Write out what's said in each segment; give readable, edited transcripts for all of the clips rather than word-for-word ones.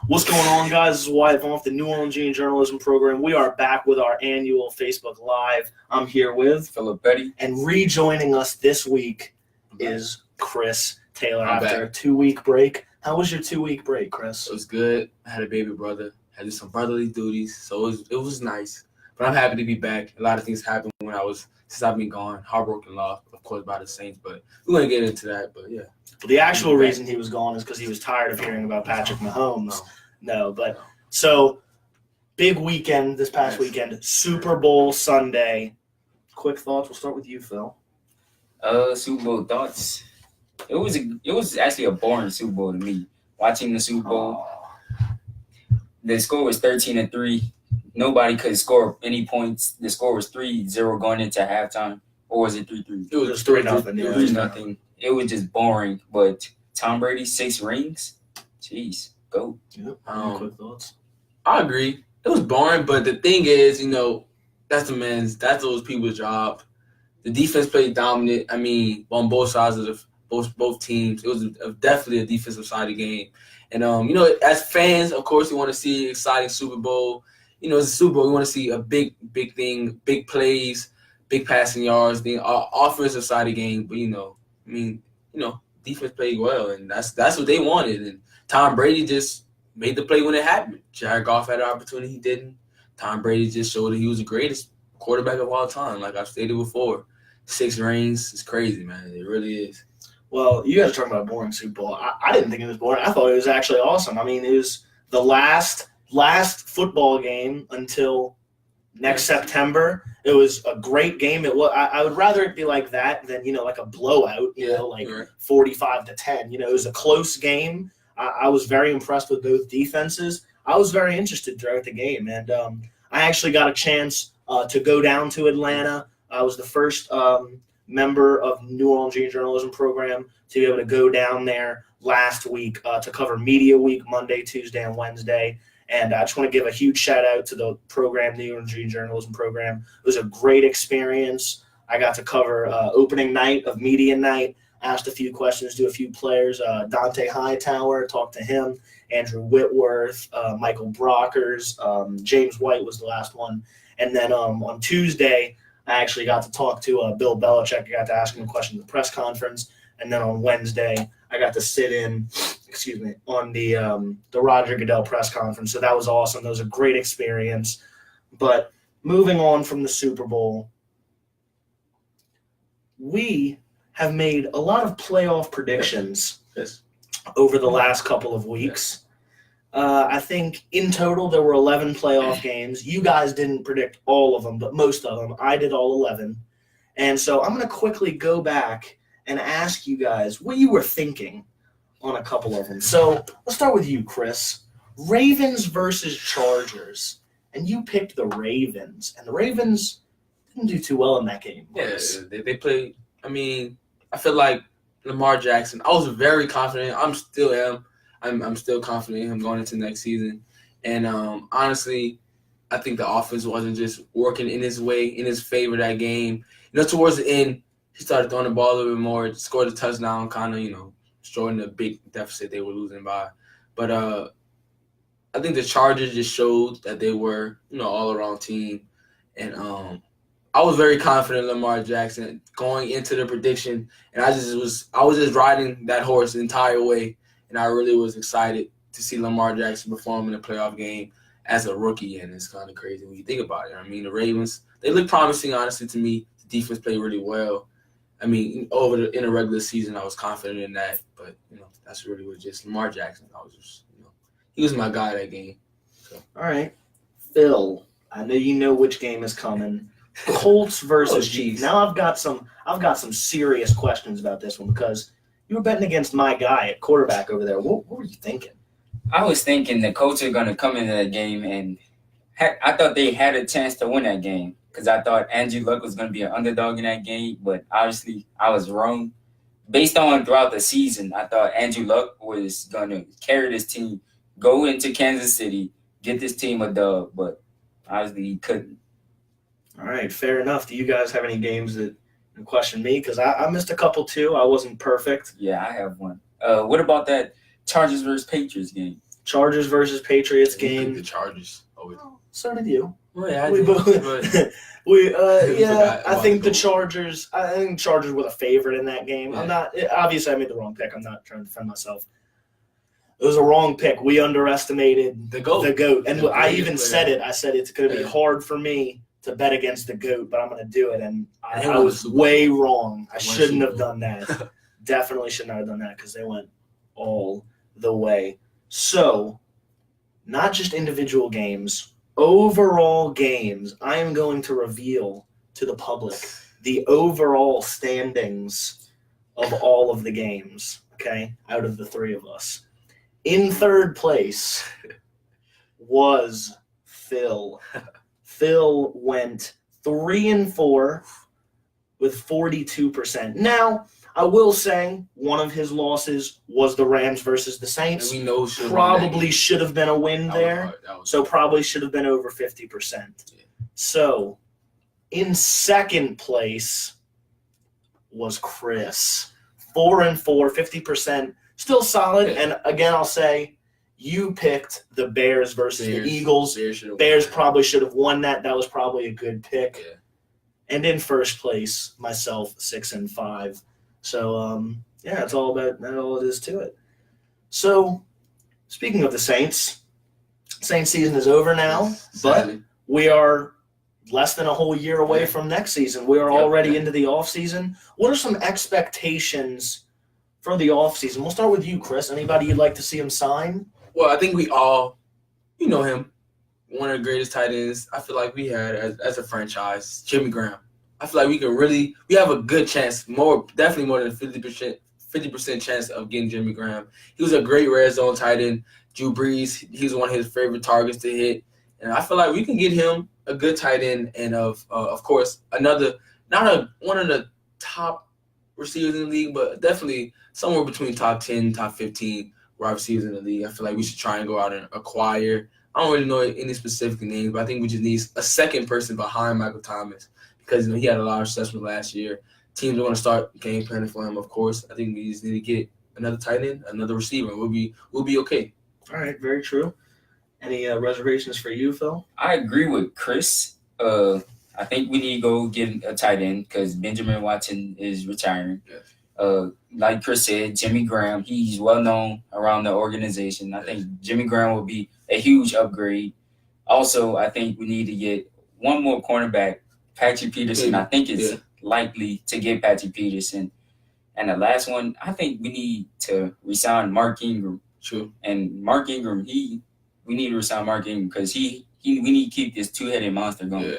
What's going on, guys? This is Wyatt, Vaughn with the New Orleans Journalism Program. We are back with our annual Facebook Live. I'm here with Phillip, and rejoining us this week is Chris Taylor I'm after back. a 2-week break. How was your 2-week break, Chris? It was good. I had a baby brother. I did some brotherly duties, so it was nice. But I'm happy to be back. A lot of things happened since I've been gone. Heartbroken loss, of course, by the Saints, but we're gonna get into that. But yeah. But the actual reason he was gone is because he was tired of hearing about Patrick Mahomes. So big weekend this past weekend, Super Bowl Sunday. Quick thoughts. We'll start with you, Phil. Super Bowl thoughts. It was actually a boring Super Bowl to me. Watching the Super Bowl, the score was 13-3. Nobody could score any points. The score was 3-0 going into halftime, or was it 3-3? It was 3-0. 3-0. It was just boring. But Tom Brady, 6 rings. Jeez, go. Yep. Quick thoughts. I agree. It was boring, but the thing is, that's those people's job. The defense played dominant. I mean, on both sides of both teams. It was definitely a defensive side of the game. And as fans, of course, we want to see an exciting Super Bowl. It's a Super Bowl. We want to see a big thing, big plays, big passing yards, the offensive side of the game. But defense played well, and that's what they wanted. And Tom Brady just made the play when it happened. Jared Goff had an opportunity, he didn't. Tom Brady just showed that he was the greatest quarterback of all time, like I've stated before. 6 rings is crazy, man. It really is. Well, you guys are talking about a boring Super Bowl. I didn't think it was boring. I thought it was actually awesome. I mean, it was the last football game until next September. It was a great game. I would rather it be like that than like a blowout. 45-10. It was a close game. I was very impressed with both defenses. I was very interested throughout the game, and I actually got a chance to go down to Atlanta. I was the first member of New Orleans Journalism Program to be able to go down there last week to cover Media Week, Monday, Tuesday, and Wednesday. And I just want to give a huge shout-out to the program, the New Orleans Journalism Program. It was a great experience. I got to cover opening night of Media Night, asked a few questions to a few players. Dante Hightower, talked to him. Andrew Whitworth, Michael Brockers, James White was the last one. And then on Tuesday, I actually got to talk to Bill Belichick. I got to ask him a question at the press conference. And then on Wednesday, I got to sit in, on the Roger Goodell press conference. So that was awesome. That was a great experience. But moving on from the Super Bowl, we have made a lot of playoff predictions over the last couple of weeks. I think in total there were 11 playoff games. You guys didn't predict all of them, but most of them. I did all 11. And so I'm going to quickly go back and ask you guys what you were thinking on a couple of them. So let's start with you, Chris. Ravens versus Chargers. And you picked the Ravens. And the Ravens didn't do too well in that game. Yeah, they played. I mean, I feel like Lamar Jackson. I was very confident. I'm still am. I'm still confident in him going into next season. And honestly, I think the offense wasn't just working in his favor that game. Towards the end, he started throwing the ball a little bit more, scored a touchdown, kind of, showing the big deficit they were losing by. But I think the Chargers just showed that they were, all-around team. And I was very confident in Lamar Jackson going into the prediction. And I was just riding that horse the entire way. And I really was excited to see Lamar Jackson perform in a playoff game as a rookie, and it's kind of crazy when you think about it. I mean, the Ravens, they look promising, honestly, to me. The defense played really well. I mean, in a regular season, I was confident in that, but, that's really what just Lamar Jackson. I was just, he was my guy that game. So. All right. Phil, I know you know which game is coming. Colts versus Chiefs. Now I've got some serious questions about this one because you were betting against my guy at quarterback over there. What were you thinking? I was thinking the Colts are going to come into that game, and I thought they had a chance to win that game because I thought Andrew Luck was going to be an underdog in that game, but obviously I was wrong. Based on throughout the season, I thought Andrew Luck was going to carry this team, go into Kansas City, get this team a dub, but obviously he couldn't. All right, fair enough. Do you guys have any games that question me? Because I missed a couple too. I wasn't perfect. Yeah, I have one. What about that Chargers versus Patriots game? Chargers versus Patriots You picked game. the Chargers. So did you. Well, yeah, I We did. both. But We forgot I about think the the Chargers. I think Chargers were the favorite in that game. Yeah. I'm not. Obviously, I made the wrong pick. I'm not trying to defend myself. It was a wrong pick. We underestimated the GOAT. and The I greatest even player. said it. I said it's going to be Yeah. hard for me to bet against the GOAT, but I'm going to do it. And And they I won the was Super Bowl. way wrong. I They won the shouldn't Super have done that. Definitely should not have done that because they went all the way. So, not just individual games, overall games. I am going to reveal to the public the overall standings of all of the games, okay, out of the three of us. In third place was Phil. Phil went 3-4 with 42%. Now, I will say one of his losses was the Rams versus the And Saints. we know should Probably should have been a win that there. So probably should have been over 50%. Yeah. So in second place was Chris. 4-4, 50%. Still solid. Yeah. And again, I'll say you picked the Bears versus the Eagles. Bears Bears probably should have won that. That was probably a good pick. Yeah. And in first place, myself, 6-5. So that's all about that. All it is to it. So speaking of the Saints season is over now, but Sadly. we are less than a whole year away Yeah. from next season. We are Yep, already yeah. into the off season. What are some expectations for the off season? We'll start with you, Chris. Anybody you'd like to see him sign? Well, I think we all, you know him, one of the greatest tight ends I feel like we had as a franchise, Jimmy Graham. I feel like we have a good chance, definitely more than 50% chance of getting Jimmy Graham. He was a great red zone tight end. Drew Brees, he was one of his favorite targets to hit. And I feel like we can get him a good tight end and of course, one of the top receivers in the league, but definitely somewhere between top 10, top 15 wide receivers in the league. I feel like we should try and go out and acquire. I don't really know any specific names, but I think we just need a second person behind Michael Thomas because he had a lot of success from last year. Teams are going to start game planning for him, of course. I think we just need to get another tight end, another receiver. We'll be okay. All right, very true. Any reservations for you, Phil? I agree with Chris. I think we need to go get a tight end because Benjamin Watson is retiring. Yes. Like Chris said, Jimmy Graham, he's well known around the organization. I think Jimmy Graham will be a huge upgrade. Also, I think we need to get one more cornerback, Patrick Peterson. I think it's likely to get Patrick Peterson. And the last one, I think we need to resign Mark Ingram. True. And Mark Ingram, we need to resign Mark Ingram because we need to keep this two-headed monster going. Yeah.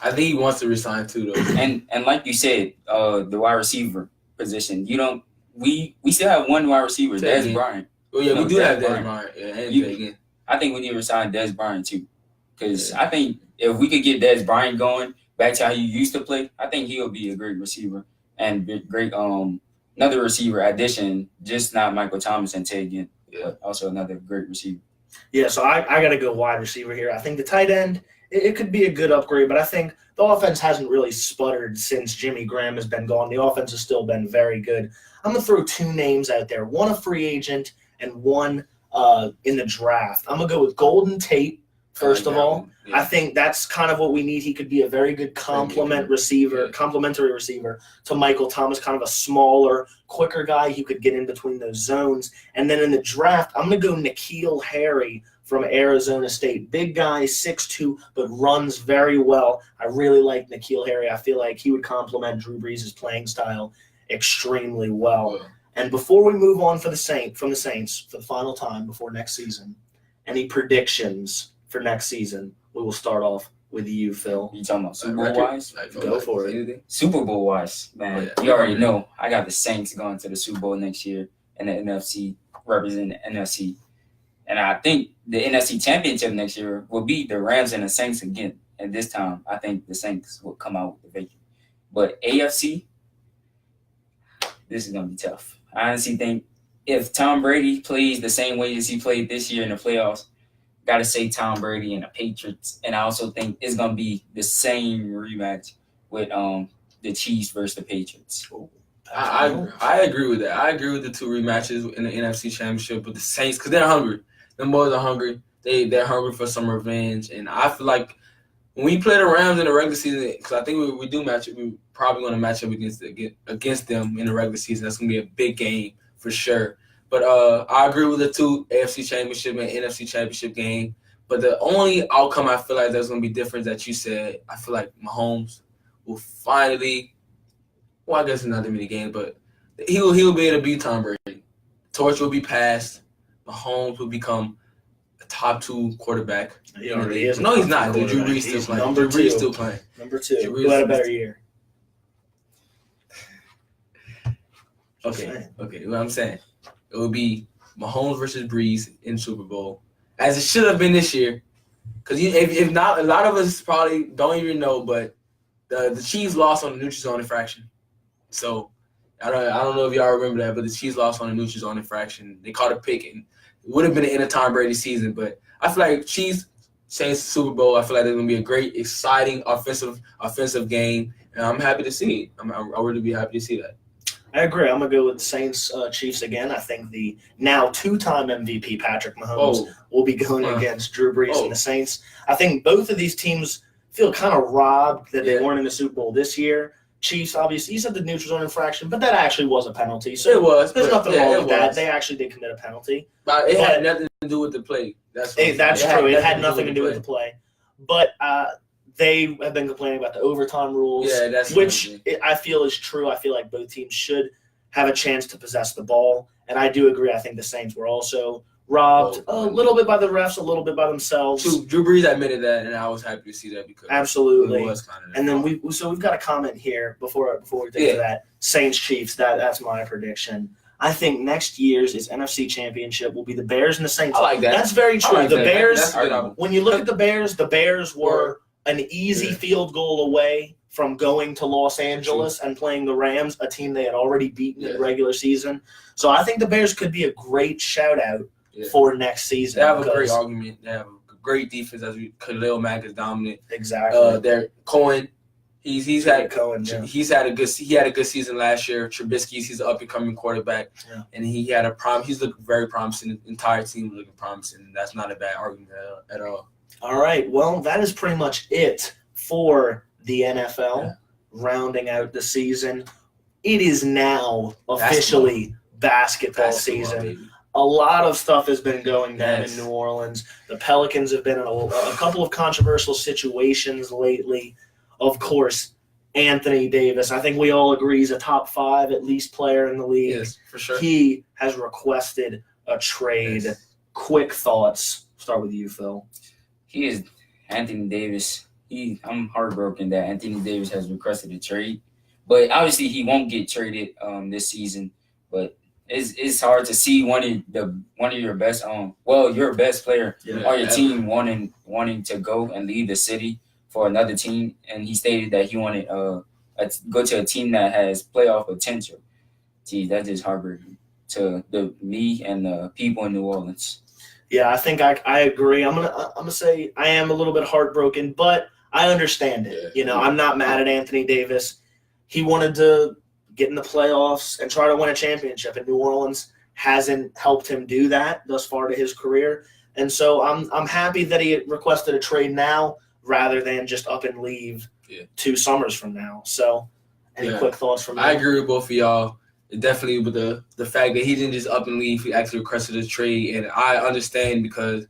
I think he wants to resign too, though. And like you said, the wide receiver position, we still have one wide receiver, Dez Bryant. Oh yeah, No, we do Dez have Dez Bryant. Bryant. Yeah, and You- again. I think we need to resign Dez Bryant too, because I think if we could get Dez Bryant going back to how he used to play, I think he'll be a great receiver and great another receiver addition, just not Michael Thomas and Ted Ginn, but also another great receiver. Yeah, so I got to go wide receiver here. I think the tight end, it could be a good upgrade, but I think the offense hasn't really sputtered since Jimmy Graham has been gone. The offense has still been very good. I'm going to throw two names out there, one a free agent and one in the draft. I'm going to go with Golden Tate, first of all. Yeah. I think that's kind of what we need. He could be a very good complementary receiver to Michael Thomas, kind of a smaller, quicker guy. He could get in between those zones. And then in the draft, I'm going to go N'Keal Harry from Arizona State. Big guy, 6'2", but runs very well. I really like N'Keal Harry. I feel like he would complement Drew Brees' playing style extremely well. And before we move on from the Saints for the final time before next season, any predictions for next season? We will start off with you, Phil. You talking about Super Bowl wise? Go for it. Super Bowl wise, man. Oh, yeah. You already know I got the Saints going to the Super Bowl next year and the NFC representing the NFC. And I think the NFC championship next year will be the Rams and the Saints again. And this time, I think the Saints will come out with the victory. But AFC, this is going to be tough. I honestly think if Tom Brady plays the same way as he played this year in the playoffs, got to say Tom Brady and the Patriots. And I also think it's going to be the same rematch with the Chiefs versus the Patriots. I agree with that. I agree with the two rematches in the NFC Championship with the Saints because they're hungry. Them boys are hungry. They're hungry for some revenge, and I feel like when we play the Rams in the regular season, because I think we do match up, we're probably going to match up against them in the regular season. That's going to be a big game for sure. But I agree with the two AFC Championship and NFC Championship game. But the only outcome I feel like that's going to be different that you said, I feel like Mahomes will finally, well, I guess it's not that many games, but he'll be able to beat Tom Brady. Torch will be passed. Mahomes will become a top 2 quarterback. He already is. No, he's not. Drew Brees still playing. Number Drew 2. Brees still playing. Number 2. Who had a better year? Okay. What I'm saying, it would be Mahomes versus Brees in Super Bowl, as it should have been this year. Because if not, a lot of us probably don't even know, but the Chiefs lost on the neutral zone infraction. So I don't know if y'all remember that, but the Chiefs lost on the neutral zone infraction. They caught a pick, and it would have been the end of Tom Brady's season. But I feel like Chiefs Saints Super Bowl. I feel like it's gonna be a great, exciting offensive game, and I'm happy to see it. I really be happy to see that. I agree. I'm going to go with Saints Chiefs again. I think the now 2-time MVP Patrick Mahomes will be going against Drew Brees and the Saints. I think both of these teams feel kind of robbed that they weren't in the Super Bowl this year. Chiefs, obviously, you said the neutral zone infraction, but that actually was a penalty. So it was. There's nothing wrong with that. They actually did commit a penalty. But it had nothing to do with the play. That's true. It had nothing to do with the play. But they have been complaining about the overtime rules, which I feel is true. I feel like both teams should have a chance to possess the ball. And I do agree. I think the Saints were also robbed a little bit by the refs, a little bit by themselves. Drew Brees admitted that, and I was happy to see that because absolutely. It was kind of and then we've got a comment here before we get to that. Saints Chiefs. That's my prediction. I think next year's NFC Championship will be the Bears and the Saints. I like that. That's very true. Like the that. Bears. That's when you look at the Bears were an easy field goal away from going to Los Angeles and playing the Rams, a team they had already beaten in the regular season. So I think the Bears could be a great shout-out for next season. They have a great argument. They have a great defense. Khalil Mack is dominant. Exactly. They're Cohen. He had a good season last year. Trubisky's he's an up and coming quarterback, and he had he's looking very promising. The entire team is looking promising. That's not a bad argument at all. All right. Well, that is pretty much it for the NFL, rounding out the season. It is now officially basketball season. Baby. A lot of stuff has been going down in New Orleans. The Pelicans have been in a couple of controversial situations lately. Of course, Anthony Davis, I think we all agree he's a top 5 at least player in the league. Yes, for sure. He has requested a trade. Yes. Quick thoughts. Start with you, Phil. He is Anthony Davis. I'm heartbroken that Anthony Davis has requested a trade, but obviously he won't get traded this season. But it's hard to see one of your best your best player on your team wanting to go and leave the city for another team, and he stated that he wanted go to a team that has playoff potential. Gee, that's just heartbreaking to me and the people in New Orleans. Yeah, I think I agree. I'm gonna say I am a little bit heartbroken, but I understand it. I'm not mad at Anthony Davis. He wanted to get in the playoffs and try to win a championship, and New Orleans hasn't helped him do that thus far to his career. And so I'm happy that he requested a trade now rather than just up and leave 2 summers from now. So any quick thoughts from you? I agree with both of y'all. Definitely with the fact that he didn't just up and leave, he actually requested a trade. And I understand because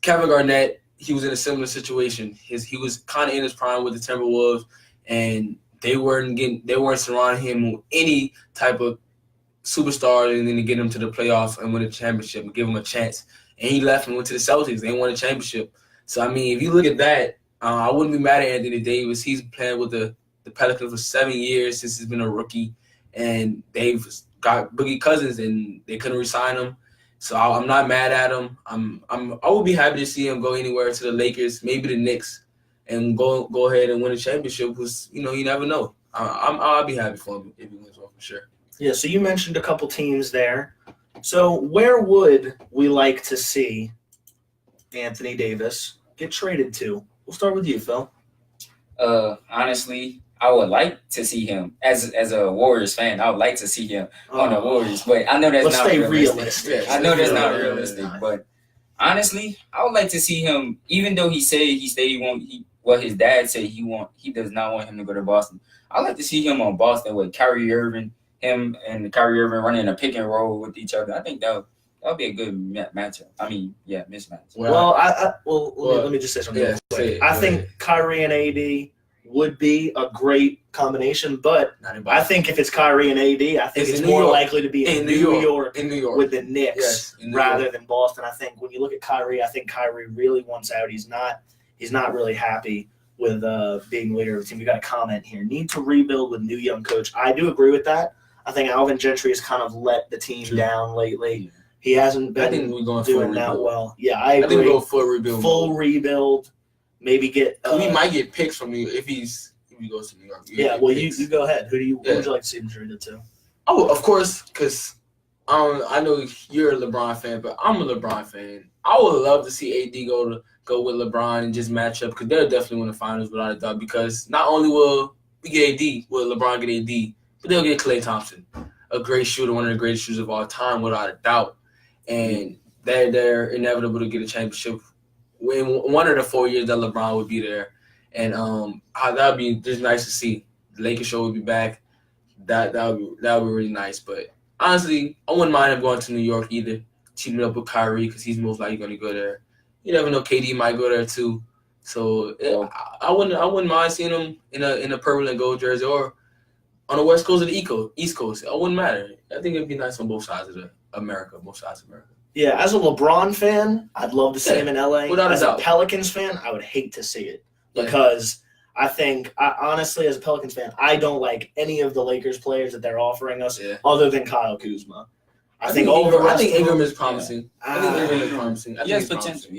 Kevin Garnett, he was in a similar situation. He was kind of in his prime with the Timberwolves, and they weren't surrounding him with any type of superstar and then to get him to the playoffs and win a championship and give him a chance. And he left and went to the Celtics. They won a championship. So, I mean, if you look at that, I wouldn't be mad at Anthony Davis. He's playing with the Pelicans for 7 years since he's been a rookie. And they've got Boogie Cousins, and they couldn't re-sign him. So I'm not mad at him. I would be happy to see him go anywhere to the Lakers, maybe the Knicks, and go ahead and win a championship. Because you never know. I'll be happy for him if he wins one for sure. Yeah. So you mentioned a couple teams there. So where would we like to see Anthony Davis get traded to? We'll start with you, Phil. Honestly, I would like to see him as a Warriors fan. I would like to see him on the Warriors, but I know that's not realistic. I know that's not realistic, but Honestly, I would like to see him. Even though he won't. His dad said he does not want him to go to Boston. I'd like to see him on Boston with Kyrie Irving, him and Kyrie Irving running a pick and roll with each other. I think that'll be a good matchup. Mismatch. Let me just say something real quick. I think Kyrie and AD would be a great combination, but I think if it's Kyrie and AD, I think it's more likely to be in New York with the Knicks rather than Boston. I think when you look at Kyrie, I think Kyrie really wants out. He's not really happy with being leader of the team. We got a comment here. Need to rebuild with new young coach. I do agree with that. I think Alvin Gentry has kind of let the team down lately. He hasn't been doing that well. Yeah, I agree. I think we go full rebuild. Maybe get. We might get picks from you if he goes to New York. You go ahead. Who would you like to see him traded to? Oh, of course, because I know you're a LeBron fan, but I'm a LeBron fan. I would love to see AD go with LeBron and just match up because they'll definitely win the finals without a doubt. Because not only will we get AD, will LeBron get AD, but they'll get Klay Thompson, a great shooter, one of the greatest shooters of all time, without a doubt. And they're inevitable to get a championship in one of the 4 years that LeBron would be there. And that'd be just nice to see. The Lakers show would be back. That would be really nice. But honestly, I wouldn't mind him going to New York either. Teaming up with Kyrie because he's most likely going to go there. You never know, KD might go there too. So I wouldn't mind seeing him in a purple and gold jersey or on the west coast of the East Coast. It wouldn't matter. I think it'd be nice on both sides of America. Yeah, as a LeBron fan, I'd love to see him in LA. As a doubt. Pelicans fan, I would hate to see it because I think, honestly, as a Pelicans fan, I don't like any of the Lakers players that they're offering us other than Kyle Kuzma. I think Ingram is promising. I think Ingram is promising. He has potential.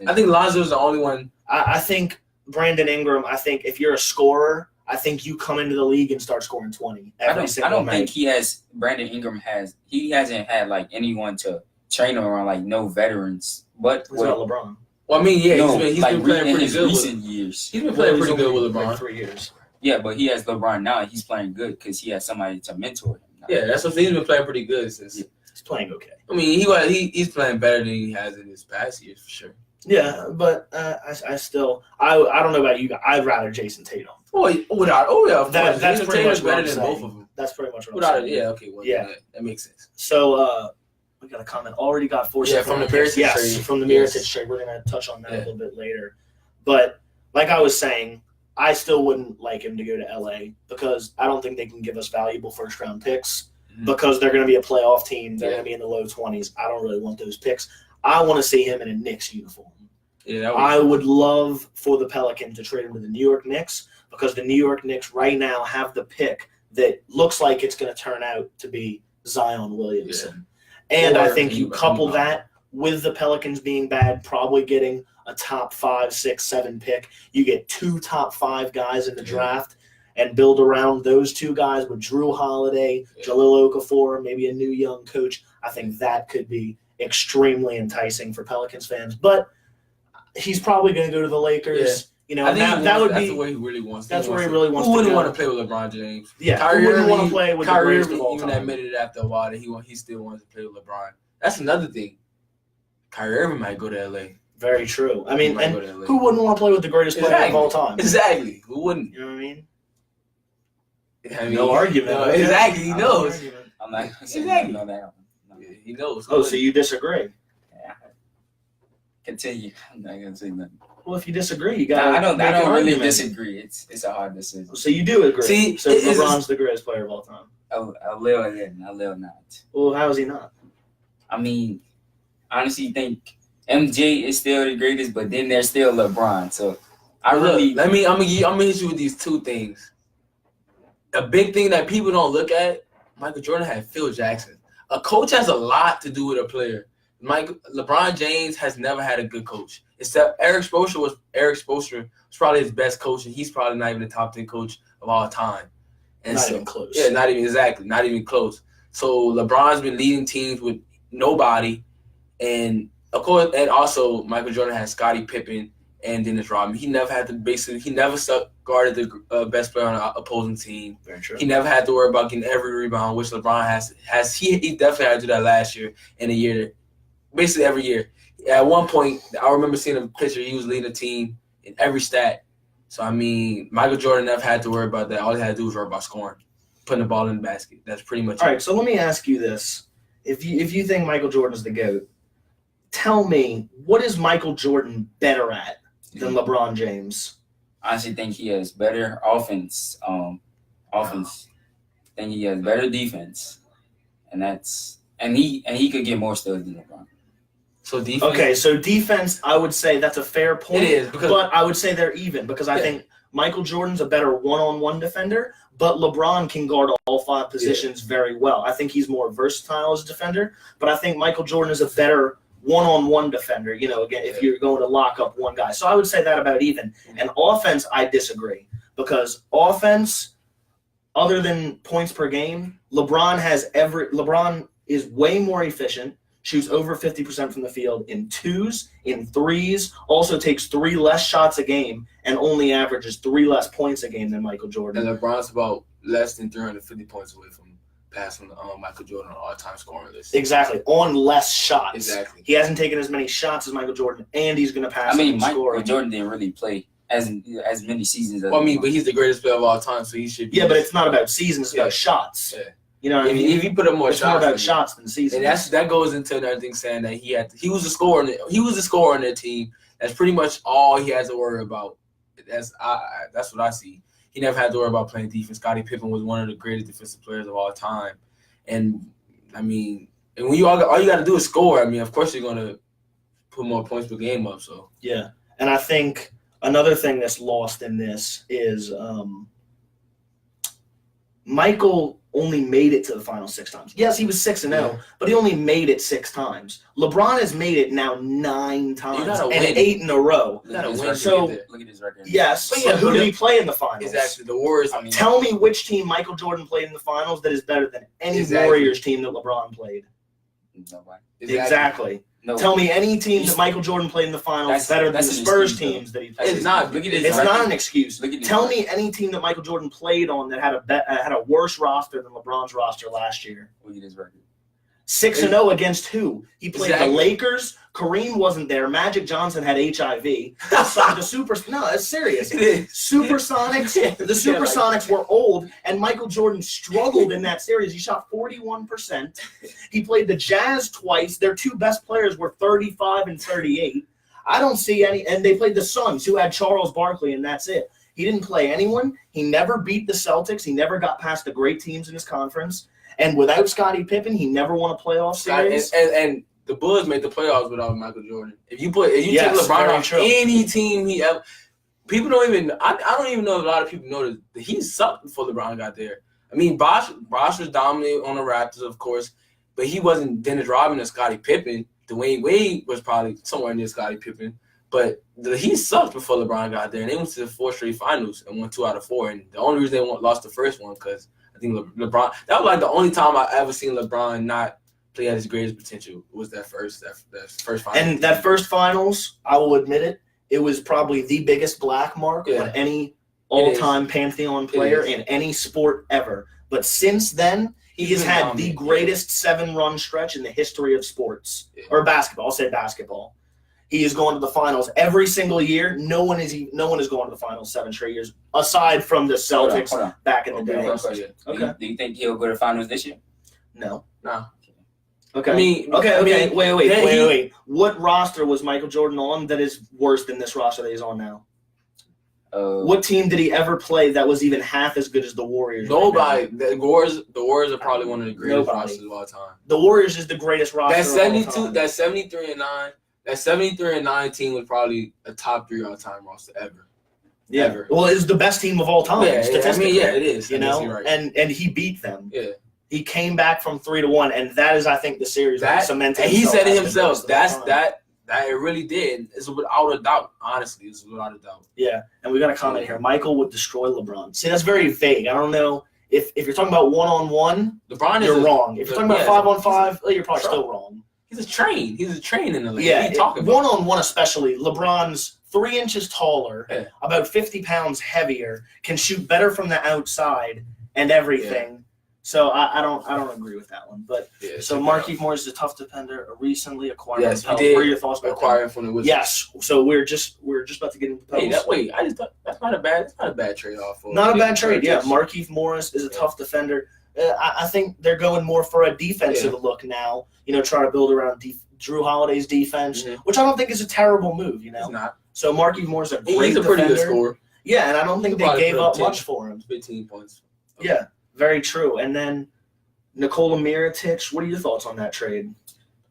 I think Lonzo's the only one. I think Brandon Ingram, if you're a scorer, I think you come into the league and start scoring 20 every single night. I don't think Brandon Ingram hasn't had like anyone to train him around, like no veterans. But it's not LeBron. Well, I mean, he's been playing pretty good recent years. He's been playing pretty good with LeBron. Like 3 years. Yeah, but he has LeBron now. He's playing good because he has somebody to mentor him now. Yeah, that's what he's been playing pretty good since. Yeah, he's playing okay. I mean, he's playing better than he has in his past years for sure. Yeah, but I still don't know about you guys. I'd rather Jason Tatum. That's pretty much better than both of them. That's pretty much what I'm saying. Yeah, okay, well, yeah, that makes sense. So we got a comment. Already got 4 seconds. From the Mirotic trade. From the Mirotic trade. We're gonna touch on that a little bit later. But like I was saying, I still wouldn't like him to go to LA because I don't think they can give us valuable first round picks because they're gonna be a playoff team. They're gonna be in the low 20s. I don't really want those picks. I want to see him in a Knicks uniform. Yeah, I would love for the Pelicans to trade him to the New York Knicks because the New York Knicks right now have the pick that looks like it's going to turn out to be Zion Williamson. Yeah. And I think you couple that with the Pelicans being bad, probably getting a top 5, 6, 7 pick. You get 2 top 5 guys in the draft and build around those 2 guys with Drew Holiday, Jahlil Okafor, maybe a new young coach. I think that could be extremely enticing for Pelicans fans. But he's probably going to go to the Lakers. Yeah. I think that's the way he really wants. That's where he really wants to go. Who wouldn't want to play with LeBron James? Yeah, Kyrie wouldn't want to play with Kyrie the greatest of all even time. admitted after a while that he still wants to play with LeBron. That's another thing. Kyrie Irving might go to LA. Very true. I mean, and who wouldn't want to play with the greatest player of all time? Exactly. Who wouldn't? You know what I mean? No argument. No, exactly. He knows. I'm not exactly. Know that. Yeah, he knows. Oh, so you disagree? Yeah. Continue. I'm not gonna say nothing. Well, if you disagree, you got. I don't really disagree. It's a hard decision. So you do agree? See, so LeBron's the greatest player of all time. A little not. Well, how is he not? I mean, honestly, think MJ is still the greatest, but then there's still LeBron. So I'm gonna hit you with these 2 things. A big thing that people don't look at: Michael Jordan had Phil Jackson. A coach has a lot to do with a player. LeBron James has never had a good coach. Except Eric Spoelstra was probably his best coach, and he's probably not even the top 10 coach of all time. And not even close. Yeah, not even close. So LeBron's been leading teams with nobody, and of course, and also Michael Jordan has Scottie Pippen and Dennis Rodman. He never guarded the best player on an opposing team. Very true. He never had to worry about getting every rebound, which LeBron has. He definitely had to do that last year and the year. Basically every year. At one point, I remember seeing a picture. He was leading a team in every stat. So, I mean, Michael Jordan never had to worry about that. All he had to do was worry about scoring, putting the ball in the basket. That's pretty much All it. right, so let me ask you this. If you think Michael Jordan's the GOAT, tell me, what is Michael Jordan better at than LeBron James? I actually think he has better offense. Think he has better defense, and he could get more studs than LeBron. So defense. Okay, so defense, I would say that's a fair point. It is, but I would say they're even because I think Michael Jordan's a better one-on-one defender, but LeBron can guard all 5 positions very well. I think he's more versatile as a defender, but I think Michael Jordan is a better one-on-one defender, again, if you're going to lock up one guy. So I would say that about even. And offense, I disagree because offense, other than points per game, LeBron is way more efficient, shoots over 50% from the field in 2s, in 3s, also takes 3 less shots a game, and only averages 3 less points a game than Michael Jordan. And LeBron's about less than 350 points away from passing Michael Jordan on all-time scoring list. Exactly, on less shots. Exactly. He hasn't taken as many shots as Michael Jordan, and he's going to pass. Michael Jordan didn't really play as many seasons. But he's the greatest player of all time, so he should be. Yeah, but it's not about seasons; it's about shots. Yeah. You know what I mean? If you put up more it's shots, more about shots than seasons. And that goes into another thing saying that he was a scorer. He was a scorer on their team. That's pretty much all he had to worry about. That's what I see. He never had to worry about playing defense. Scottie Pippen was one of the greatest defensive players of all time. And I mean, and when all you got to do is score. I mean, of course you're gonna put more points per game up. So yeah, and I think another thing that's lost in this is Michael only made it to the final 6 times. Yes, he was 6-0, but he only made it 6 times. LeBron has made it now 9 times and 8 in a row. You gotta win. So look at his record. yes, but who did he play in the finals? Exactly, the Warriors. I mean, tell me which team Michael Jordan played in the finals that is better than any Warriors team that LeBron played. Nobody. Exactly. No. Tell me any team that Michael Jordan played in the finals better than the Spurs teams that he played. It's not. Look at his It's record. not an excuse. Tell me any team that Michael Jordan played on that had a worse roster than LeBron's roster last year. Look at his record. 6-0 against who? He played Exactly. the Lakers. Kareem wasn't there. Magic Johnson had HIV. No, it's serious. Supersonics. The Supersonics were old, and Michael Jordan struggled in that series. He shot 41%. He played the Jazz twice. Their 2 best players were 35 and 38. I don't see any, and they played the Suns, who had Charles Barkley, and that's it. He didn't play anyone. He never beat the Celtics. He never got past the great teams in his conference. And without Scottie Pippen, he never won a playoff series. And the Bulls made the playoffs without Michael Jordan. If you take LeBron off any team he ever, people don't even. I don't even know if a lot of people know that he sucked before LeBron got there. I mean, Bosh was dominant on the Raptors, of course, but he wasn't Dennis Rodman or Scottie Pippen. Dwayne Wade was probably somewhere near Scottie Pippen, but he sucked before LeBron got there. And they went to the 4 straight finals and won 2 out of 4. And the only reason they lost the first one because I think LeBron. That was like the only time I ever seen LeBron not play at his greatest potential. Was that first final. And that first finals, I will admit it was probably the biggest black mark on any all-time Pantheon player in any sport ever. But since then, he has had the greatest 7-run stretch in the history of sports or basketball. I'll say basketball. He is going to the finals every single year. No one is going to the finals 7 straight years, aside from the Celtics Hold on. back in the day. Okay. Do you think he'll go to the finals this year? No. Okay. I mean, wait. What roster was Michael Jordan on that is worse than this roster that he's on now? What team did he ever play that was even half as good as the Warriors? Nobody. The Warriors are probably one of the greatest rosters of all time. The Warriors is the greatest roster. That 72, that 73-9. That 73-9 team was probably a top 3 all-time roster ever. Yeah. Ever. Well, it's the best team of all time. Statistically. It is. You know, right. and he beat them. Yeah. He came back from 3-1, and that is, I think, the series that cemented. And he said it himself. That it really did. It's without a doubt. Honestly, it's without a doubt. Yeah, and we got a comment here. Michael would destroy LeBron. See, that's very vague. I don't know if you're talking about 1-on-1. LeBron you're wrong. If you're talking about 5-on-5, you're probably still wrong. He's a train in the league. Yeah, what are you talking about? 1-on-1 especially. LeBron's 3 inches taller, about 50 pounds heavier, can shoot better from the outside and everything. So I don't agree with that one. But Yeah, so check it Markieff out. Morris is a tough defender, a recently acquired. Yes, we Pels. did What are your thoughts about acquire that? him from the Wizards. Yes. So we're just about to get into the Pels. I just thought that's not a bad trade off. Not a bad trade. Yeah, Markieff Morris is a tough defender. I think they're going more for a defensive look now. Try to build around Drew Holiday's defense, which I don't think is a terrible move. It's not. So Markieff Morris is a great He's a pretty defender. good scorer. Yeah, and I don't think they gave up much for him. 15 points. Yeah, very true. And then Nikola Mirotic, what are your thoughts on that trade?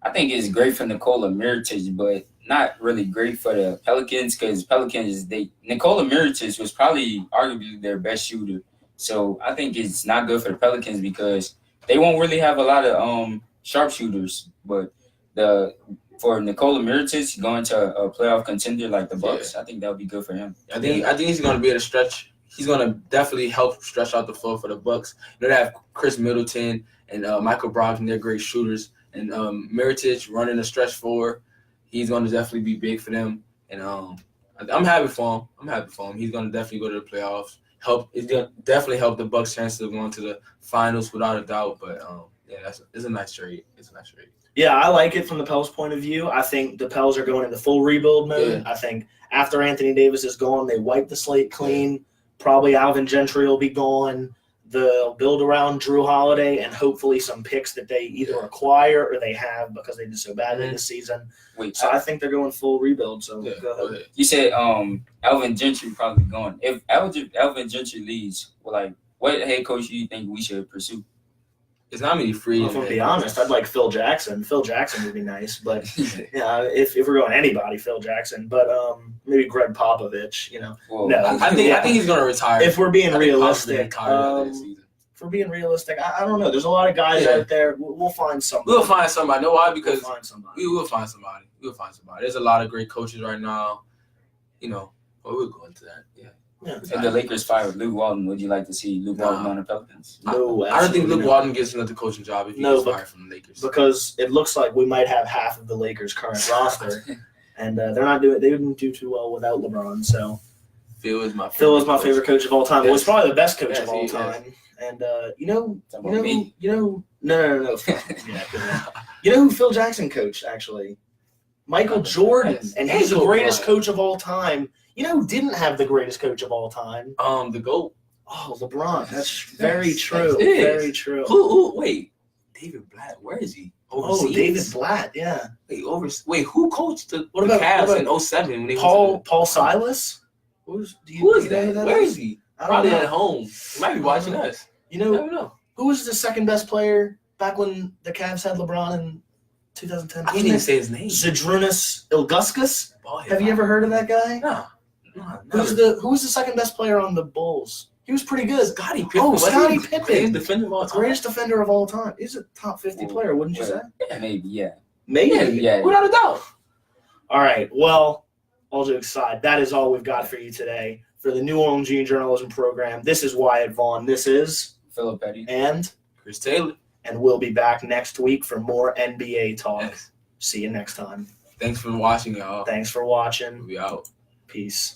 I think it's great for Nikola Mirotic, but not really great for the Pelicans because Nikola Mirotic was probably arguably their best shooter. So I think it's not good for the Pelicans because they won't really have a lot of sharpshooters. But for Nikola Mirotic going to a playoff contender like the Bucks, I think that would be good for him. I think he's going to be able to stretch. He's going to definitely help stretch out the floor for the Bucks. They have Chris Middleton and Michael Brogdon. They're great shooters. And Mirotic running a stretch four, he's going to definitely be big for them. And I'm happy for him. He's going to definitely go to the playoffs. It's going to definitely help the Bucks' chances of going to the finals without a doubt. But it's a nice trade. Yeah, I like it from the Pels' point of view. I think the Pels are going into full rebuild mode. Yeah. I think after Anthony Davis is gone, they wipe the slate clean. Yeah. Probably Alvin Gentry will be gone. They'll build around Drew Holiday and hopefully some picks that they either acquire or they have because they did so badly this season. I think they're going full rebuild. So go ahead. You said Alvin Gentry probably going. If Alvin Gentry leaves, what head coach do you think we should pursue? It's not many free. Well, to be honest, I'd like Phil Jackson. Phil Jackson would be nice, but if we're going anybody, Phil Jackson. But maybe Greg Popovich. No, I think he's going to retire. If we're being realistic, I don't know. There's a lot of guys out there. We'll find somebody. We'll find somebody. Know why? Because we'll find somebody. We will find somebody. There's a lot of great coaches right now. But we'll go into that. Yeah. If the Lakers fired Luke Walton, would you like to see Luke Walton on the Pelicans? No, I don't think Luke Walton gets another coaching job if he gets fired from the Lakers. Because it looks like we might have half of the Lakers' current roster, and they're not doing. They didn't do too well without LeBron. So Phil is my favorite coach of all time. Well, he's probably the best coach of all time. Is. And no. Yeah, you know who Phil Jackson coached actually? Michael Jordan, and he's the greatest coach of all time. You know who didn't have the greatest coach of all time? The GOAT. Oh, LeBron. That's very true. Very true. Wait, David Blatt. Where is he? Overseas? Oh, David Blatt. Yeah. Wait, who coached the Cavs in 07 when they Paul Silas? Who is that? Where is he? Probably at home. He might be watching us. I don't know. Who was the second best player back when the Cavs had LeBron in 2010? I can't even say his name. Zdrunas Ilgauskas. Have you ever heard of that guy? No. Who was the second best player on the Bulls? He was pretty good. Scottie Pippen. Oh, Scottie Pippen. Greatest defender of all time. Greatest defender of all time. He's a top 50 player, wouldn't you say? Yeah, maybe, yeah. Maybe? Yeah. Without a doubt. All right. Well, all jokes aside, that is all we've got for you today for the New Orleans Gene Journalism Program. This is Wyatt Vaughn. This is Phillip and Chris Taylor. And we'll be back next week for more NBA talk. Yes. See you next time. Thanks for watching, y'all. Thanks for watching. We'll be out. Peace.